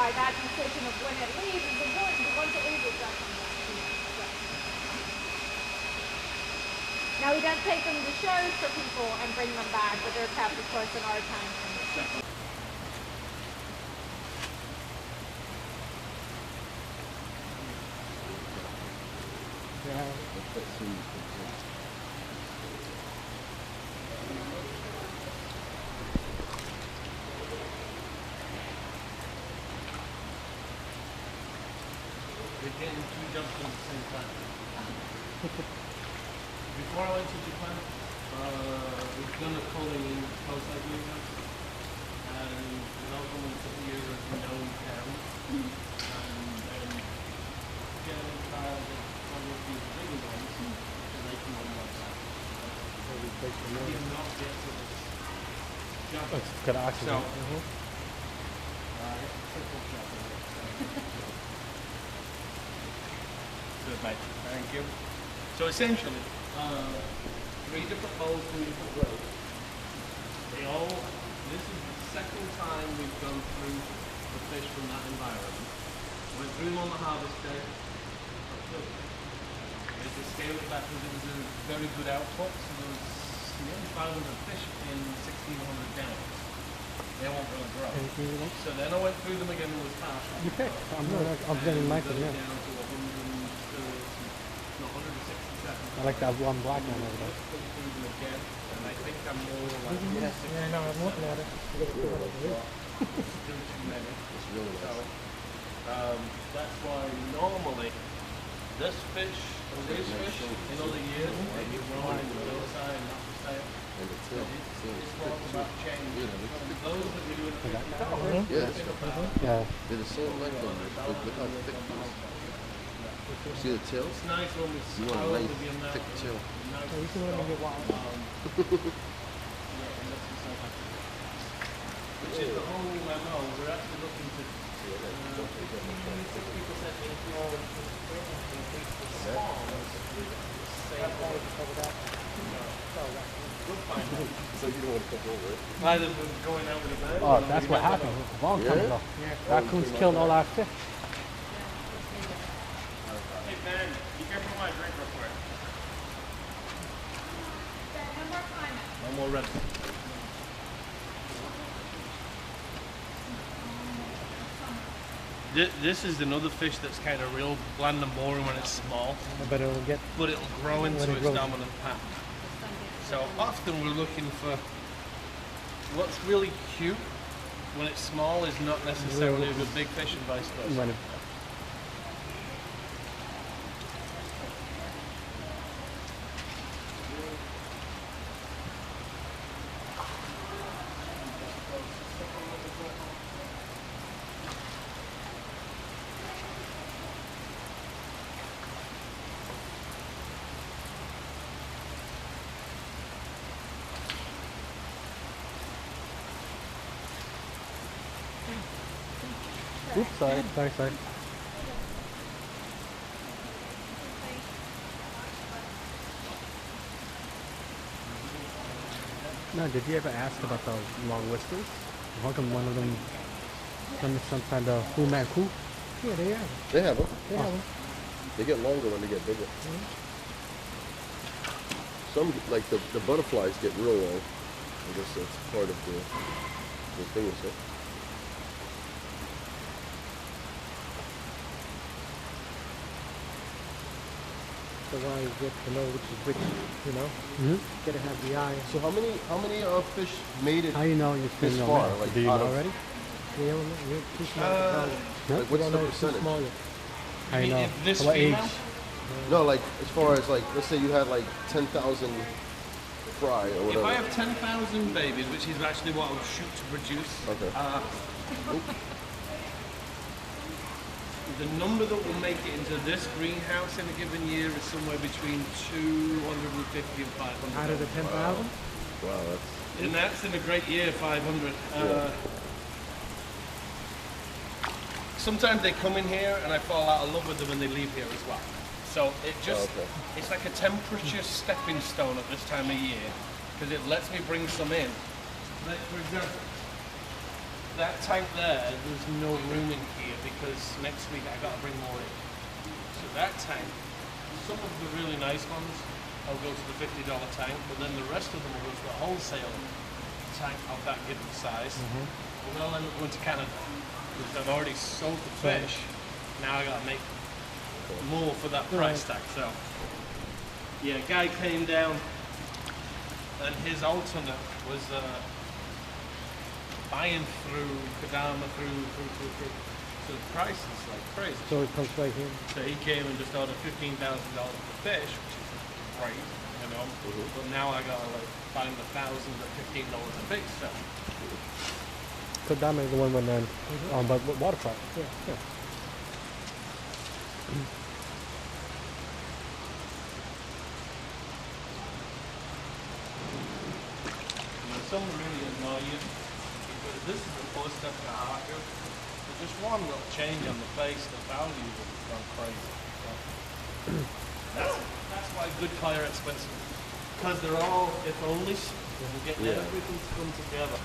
why that decision of when it leaves is important, but once it leaves, it's got to come back. Now he does take them to shows for people and bring them back, but they're kept, of course, in our time. We're getting two jumps at the same time. Before I went to Japan, we've done a calling in house agreement, and welcome to here as a known town, and then getting trials of some of these bigger ones, and they come on like that. We do not get to this jump. It's got oxygen. So, triple shot in it. Good, mate. Thank you. So essentially, 3 different holes, 3 different roads. This is the second time we've gone through the fish from that environment. Went through them on the harvest day. There's the scale back because it was a very good output. So there was nearly 500 fish in 1,600 gallons. They won't really grow. So then I went through them again and was harsh. Okay, I'm getting like it, yeah. Down to 167. I like that one black one over there. Again, and I think I'm more like Yeah, no, I'm looking at it. still too many. It's really So, nice. that's why normally this fish or this fish in other years they get growing in the hillside and not for sale. And the tail. It's more about change. You know, it's Those that we do it yeah, it's Yeah. they're the same length on this, but look how thick it is. See the tail? it's nice when we You want a scroll nice, with the amount thick tail. nice You can let me get wild. which is the whole MO. We're actually looking to 60% increase the spawns. So you don't want to come over it? Either we're going out with a bag. Oh, that's what happened a long time ago. Raccoons killed all our fish. Hey Ben, you can bring my drink real quick. No more time. No more red. This is another fish that's kind of real bland and boring when it's small, But it'll get. but it'll grow into When it its grows. dominant pattern. So often we're looking for what's really cute when it's small is not necessarily a good big fish and vice versa. When it, oops, sorry. No, did you ever ask about the long whiskers? How come one of them comes sometimes the Fu Manchu? Yeah, they are. They have them. They have them. They get longer when they get bigger. Some, like the butterflies get real long. I guess that's part of the thing, is it? So why you get to know which is which, you know? Mm-hmm. Gotta have the eye. So how many fish made it? How you know you're This still far, know? like, Do you out know of- already? You don't know, you're too small to tell. No? Like, what's don't the know, it's too percentage? small yet. How you know? If this What age? female, No, like as far as like, let's say you had like 10,000 fry or if whatever. I have 10,000 babies, which is actually what I'll shoot to produce, Okay. the number that will make it into this greenhouse in a given year is somewhere between 250 and 500. Out of the 10,000? Wow, that's And that's in a great year, 500. Sometimes they come in here and I fall out of love with them and they leave here as well. So it just, okay. it's like a temperature stepping stone at this time of year because it lets me bring some in. Like for example, that tank there, there's no room in here because next week I gotta bring more in. So that tank, some of the really nice ones, I'll go to the $50 tank, but then the rest of them will go to the wholesale tank of that given size. And they'll end up going to Canada because I've already sold the fish. Now I gotta make more for that price tag. So yeah, guy came down and his alternate was buying through Kadama through. So the price is like crazy. So it comes right here. So he came and just ordered $15,000 for fish, which is great, you know. But now I gotta like find the thousands at $15 a piece. So Kodama is the one when on but waterfront. Yeah. some really annoy you because this is the first step to Arco. But just one little change on the face, the value will go crazy. So that's why good koi are expensive. Because they're all, if only, we'll get everything to come together.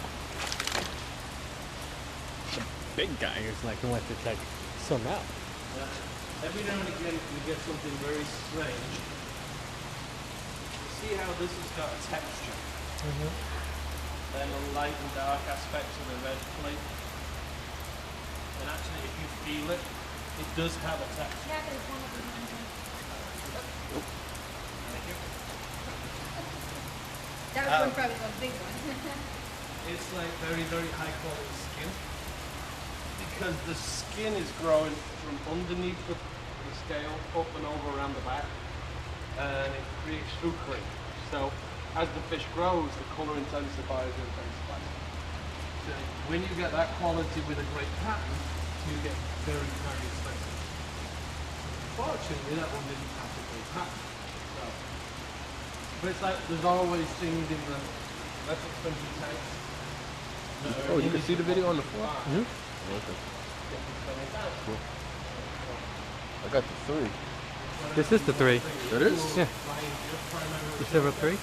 The big guy is like, he wants to check some out. Yeah. Every now and again we get something very strange. You see how this has got a texture? Then a light and dark aspect to the red plate. And actually if you feel it, it does have a texture. Yeah, there's one of them. Thank you. That was one, probably the big one. It's like very, very high quality skin. Because the skin is growing from underneath the scale up and over around the back. And it creates sucre. So as the fish grows, the colour intensifies and intensifies. So when you get that quality with a great pattern, you get very, very expensive. Fortunately, that one didn't have a great pattern. So, but it's like there's always things in the less expensive tanks. Oh, you can see the video on the floor? Mm-hmm. Okay. Cool. I got the 3. This is the 3. That is? Yeah. The silver 3?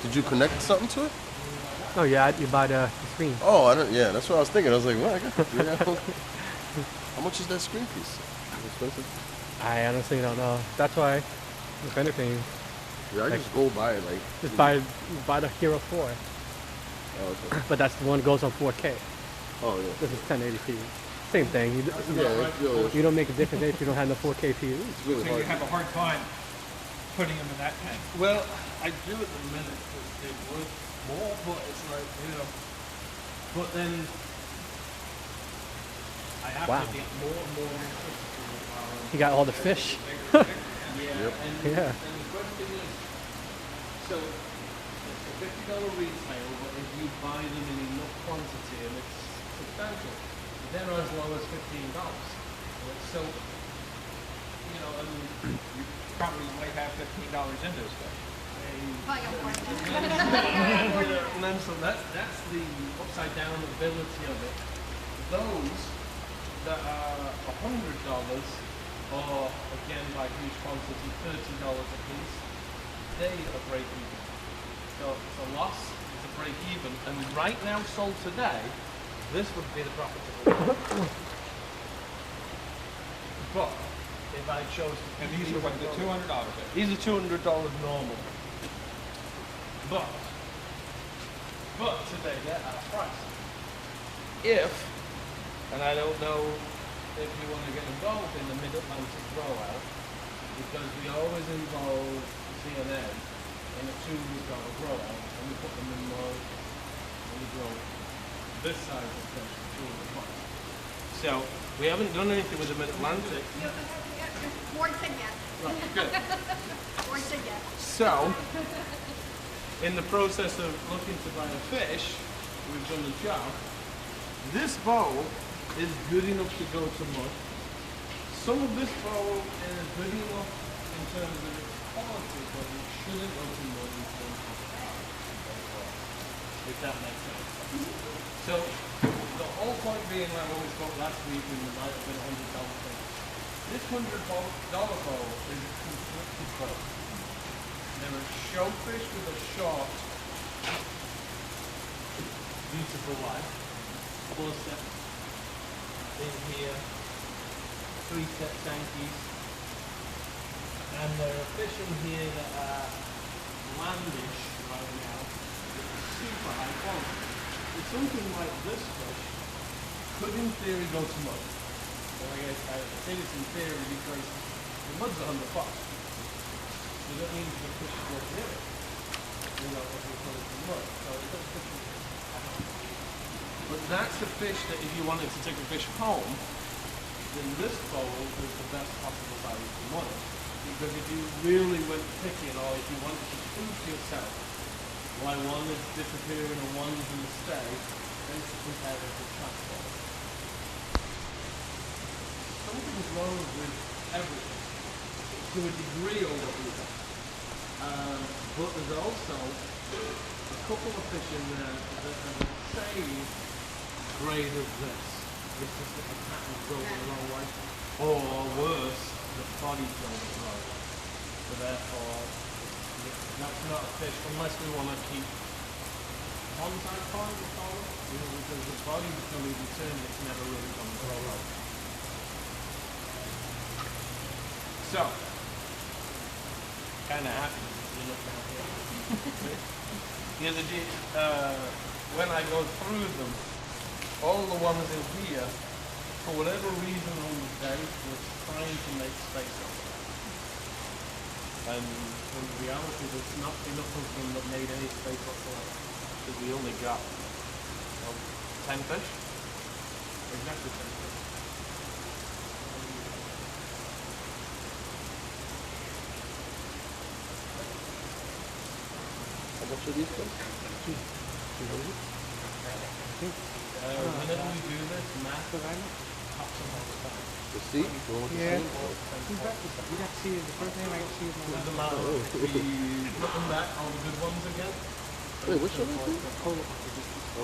Did you connect something to it? Oh yeah, you buy the screen. Oh, I don't. Yeah, that's what I was thinking. I was like, what? I got the 3. How much is that screen piece? Is it expensive? I honestly don't know. That's why, if anything, Yeah, I like, just go buy it like. just buy the Hero 4. Oh, okay. But that's the one that goes on 4K. Oh yeah. This is 1080p. Same thing. Yeah, it's really, You don't make a difference if you don't have the 4K PU. it's really So hard. you have a hard time putting them in that tank. Well, I do at the minute because they're worth more, but it's like, you know. But then I have Wow. to get more and more interested. You got all the fish. Yeah, Yep. Yeah. And the question is, so it's a $50 retail, but if you buy them in enough quantity and it's substantial, they're as low as $15. So, you know, and You probably might have $15 in those fish. Probably got more than that. and then so that's the upside down ability of it. Those that are $100 or again by huge quantity $30 a piece, they are break even. So it's a loss, it's a break even, and right now sold today, this would be the profitable one. But if I chose to And these are what, the $200 fish? these are $200 normal. But today they're at a price. If, and I don't know if you want to get involved in the Mid-Atlantic grow-out, because we always involve CNN in a 2-week grow-out, and we put them in mode, and we grow this size of fish for 200 bucks. So we haven't done anything with the Mid-Atlantic. Ward said yes. Right, good. Ward said yes. So, in the process of looking to buy a fish, we've done the job. This bowl is good enough to go to mud. Some of this bowl is good enough in terms of its quality, but it shouldn't go to mud in terms of if that makes sense. So, the whole point being, like what we spoke last week, and it might have been $100 thing. This $100 bowl is a conflicted bowl. They're a showfish with a short, beautiful life, plus in here, 3 set tankies, and there are fish in here that are landish right now, that are super high quality. And something like this fish could in theory go to mud. So I say this in theory because the mud's 100 bucks. You don't need the fish to go near it. You know, if you're going to mud. So it does fish. But that's a fish that if you wanted to take a fish home, then this bowl is the best possible value for money. Because if you really went picky or if you wanted to prove to yourself why one is disappearing and one is going to stay, then to compare it to transport. Something's wrong with everything, to a degree over here. But there's also a couple of fish in there that are the same grade as this. It's just that the pattern's going the wrong way. Or worse, the body's going the wrong way. So therefore, that's not a fish unless we want to keep contact point, we call it. You know, because the body's going to be determined, it's never really going to grow out. So, kind of happy you look down here. The other day, when I go through them, all the ones in here, for whatever reason on the day, was trying to make space on them. And in reality, there's not enough of them that made any space whatsoever. Because we only got 10 fish. Exactly 10 fish. How much are these guys? Whenever we do this, Matt pops them all the time. The sea? The one with the Yeah. sea? You got to see it the first time I got to see it. Put them out. We put them back, all the good ones again. Wait, which one is it? Oh,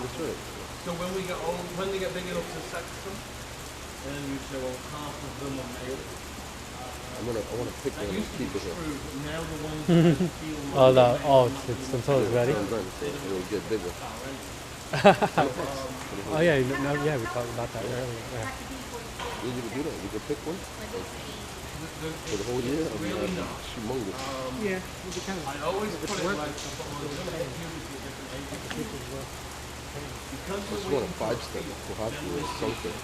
that's right. So when we get old, when they get big enough to sex them, then you say, well, half of them are male. I want to pick That one and used to be keep it here. true, but now the ones that feel It's until it's ready. I'm trying to say it'll get bigger. Oh yeah, no, yeah, we talked about that earlier. Yeah. You can do that. You can pick one for the whole year. I mean, Really not. that's humongous. Yeah, it'll be kind of I always put it like, well, we're going to get puberty at different ages. as well. Because I just we're want waiting a for 5-step the to have to generally or something.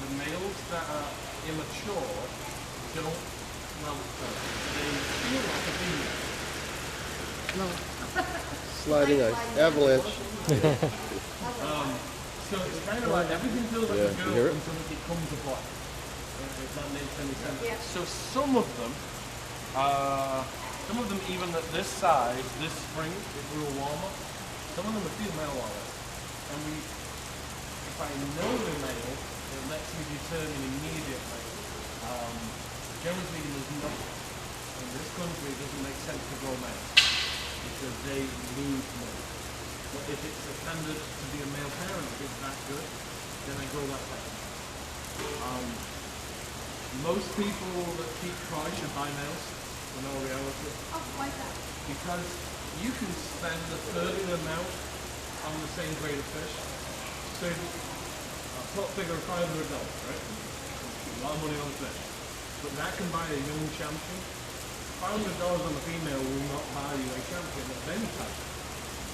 the males that are immature don't smell they feel like a female. No, Sliding ice. Avalanche. So it's kind of like everything feels like Yeah, a you girl hear it? until it becomes a boy. If that makes any sense. Yeah. So some of them even at this size, this spring, if we were warmer, some of them are female already. And if I know they're male, it lets me determine immediately. Generally speaking, there's nothing. In this country, it doesn't make sense to grow male because they lose more. But if it's a candidate to be a male parent, if it's that good, then I grow that pet. Most people that keep koi should buy males, in all reality. Oh, why is that? Because you can spend a third of the amount on the same grade of fish. So put a figure of $500, right? A lot of money on the fish. But that can buy a young champion. $500 on a female will not buy you a champion of any type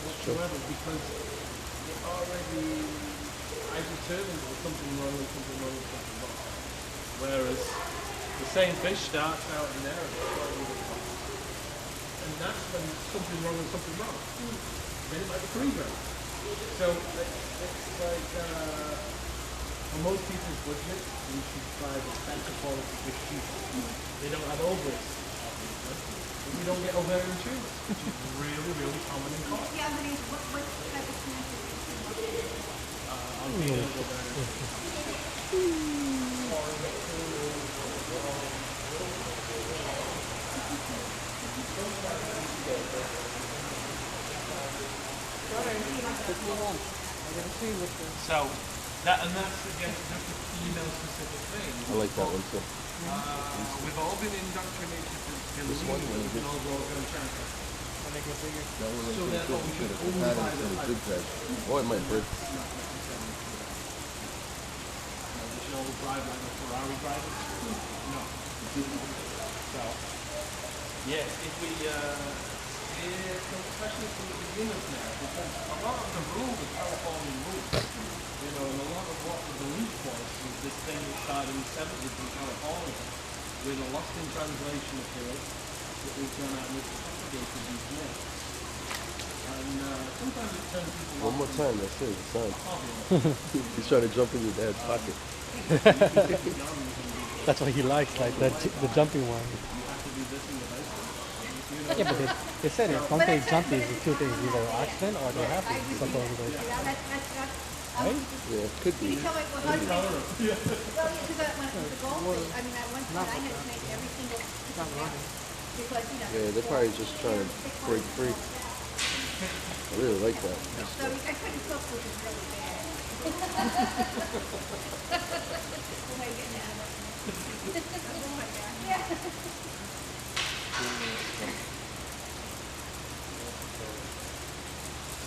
whatsoever because you're already, I determined there's something wrong with something wrong with something wrong. Whereas the same fish starts out in there and it's slightly different. And that's when something wrong with something wrong. Then it might be 3 grams. So it's like, for most people's budget, you should buy the better quality fish cheaper. They don't have ovaries, obviously. But we don't get ovarian tumors, which is really, really common in cod. Yeah, but what type of cancer is it? Albinos, ovarian So, that's again just a female specific thing. I like that one too. We've all been indoctrinated to This one, believe when we it can all grow up in China. That one looks So really therefore good. we should The only pattern's buy the really type good of tag. Oh, it might break. drive like a Ferrari driver. No. So, yeah, if we, so especially for the beginners now, because a lot of the rules are Californian rules. You know, and a lot of what the belief was this thing that started in the 70s in California with a lost in translation appeal that we've gone out and we've propagated these myths. And sometimes it turns people One off. more time, that's it, it's on. Obviously. He's trying to jump in your dad's pocket. That's what he likes, like the jumping one. You have to do this in the basement. Yeah, but they said it. Once they jump, is two things: either accident or they have to supposedly. Right? Yeah, it could Can you be. tell me what husband? Well, yeah, because when it was the golf thing, I mean, at one point I had to make every single piece of paper because, you know. Yeah, they're probably just trying to break free. I really like that. So I couldn't cook, which is really bad. What am I getting out of it? Oh my God. Yeah.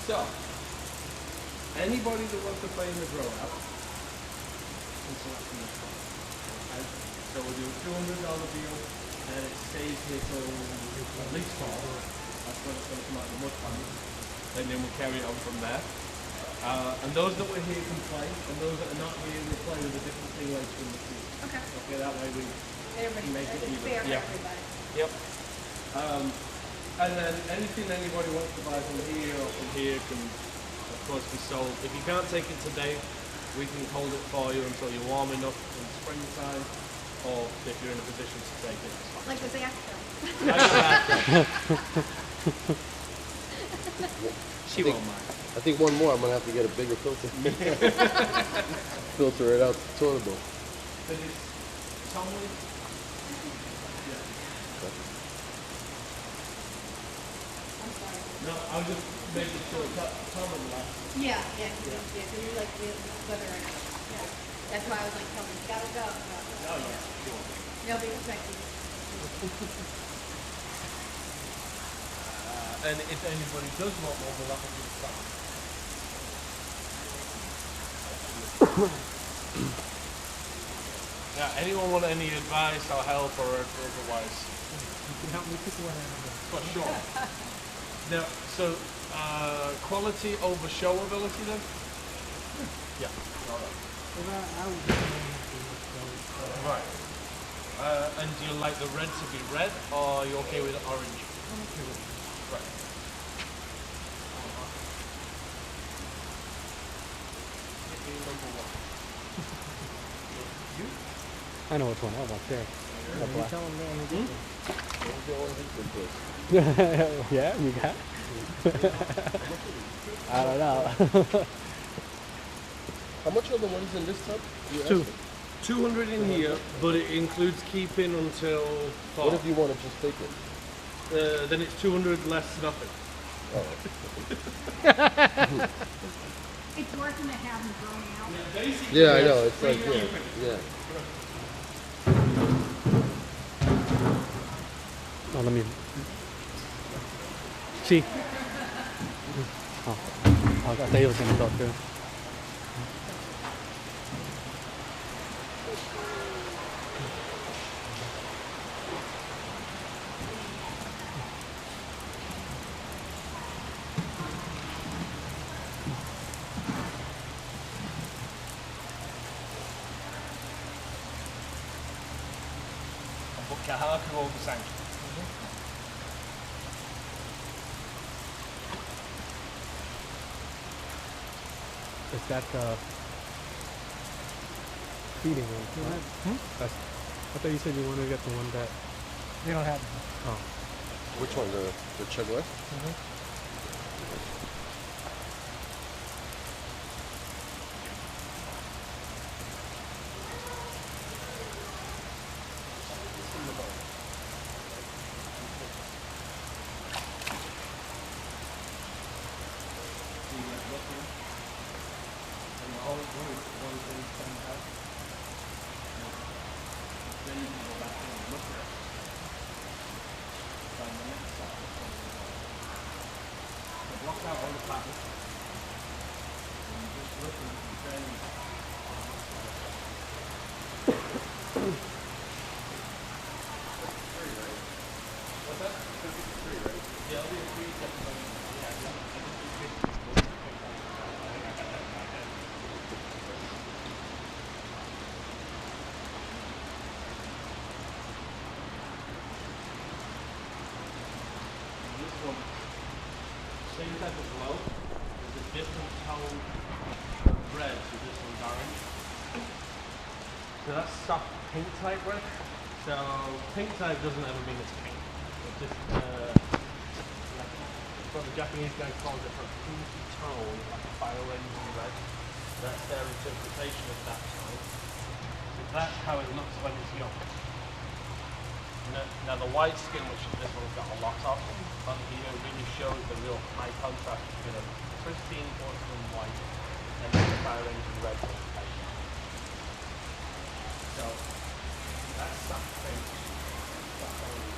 So, anybody that wants to play in the grow out can select from this one. Okay? So we'll do a $200 deal and it stays here till at least fall. That's when it's going to come out of the mud pond. And then we'll carry it on from there. And those that were here can play, and those that are not here will play with a different thing later in the season. Okay. Okay, that way we Everybody, make it it's even. fair for Yeah. everybody. Yep. And then anything anybody wants to buy from here or from here can, of course, be sold. If you can't take it today, we can hold it for you until you're warm enough in springtime, or if you're in a position to take it. It's fine. Like the Zastro. She won't mind. I think one more, I'm gonna have to get a bigger filter. Filter it out the toilet bowl. But it's Tomlin. Yeah. No, I was just making sure Tomlin last. Yeah, because you're like the weather right now. Yeah. That's why I was like, tell me, gotta go. Oh, yeah, sure. Nobody expected it. And if anybody does want more, we'll have to do that. Yeah, anyone want any advice or help or otherwise? You can help me pick one out of them. For sure. Now, so quality over showability then? Yeah. All right. Well, I would just want to Right. And do you like the red to be red, or are you okay with orange? I'm okay with it. Right. Hit me number one. You? I know which one I want there. The You black. tell them they're going to get Yeah, you got. I don't know. How much are the ones in this tub? You asked Two. me. 200 in here, but it includes keeping until fall. What if you want to just take it? Then it's 200 less nothing. It's worth it to have them grown out. Basically, Yeah, I know. It's like, yeah. Oh, let me see. Oh, I thought he was gonna go through. Kahaku over sanction. Is that the feeding one? Right? That's, I thought you said you wanted to get the one that. They don't have Oh, Which one? The Chug Life? Then you can go back in and look at it. Find the next side. Yeah, it'll be a free separate. This one, same type of glow, there's a different tone of red, so this one's orange. So that's soft pink type red. So pink type doesn't ever mean it's pink. It's just like what the Japanese guy calls it a pinky tone, like a fire engine red. That's their interpretation of that tone. So that's how it looks when it's young. Now the white skin, which this one's got a lot of, on here really shows the real high contrast between a pristine porcelain white and then the fire engine red one. So that's soft pink. Soft orange.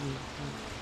Mm-hmm.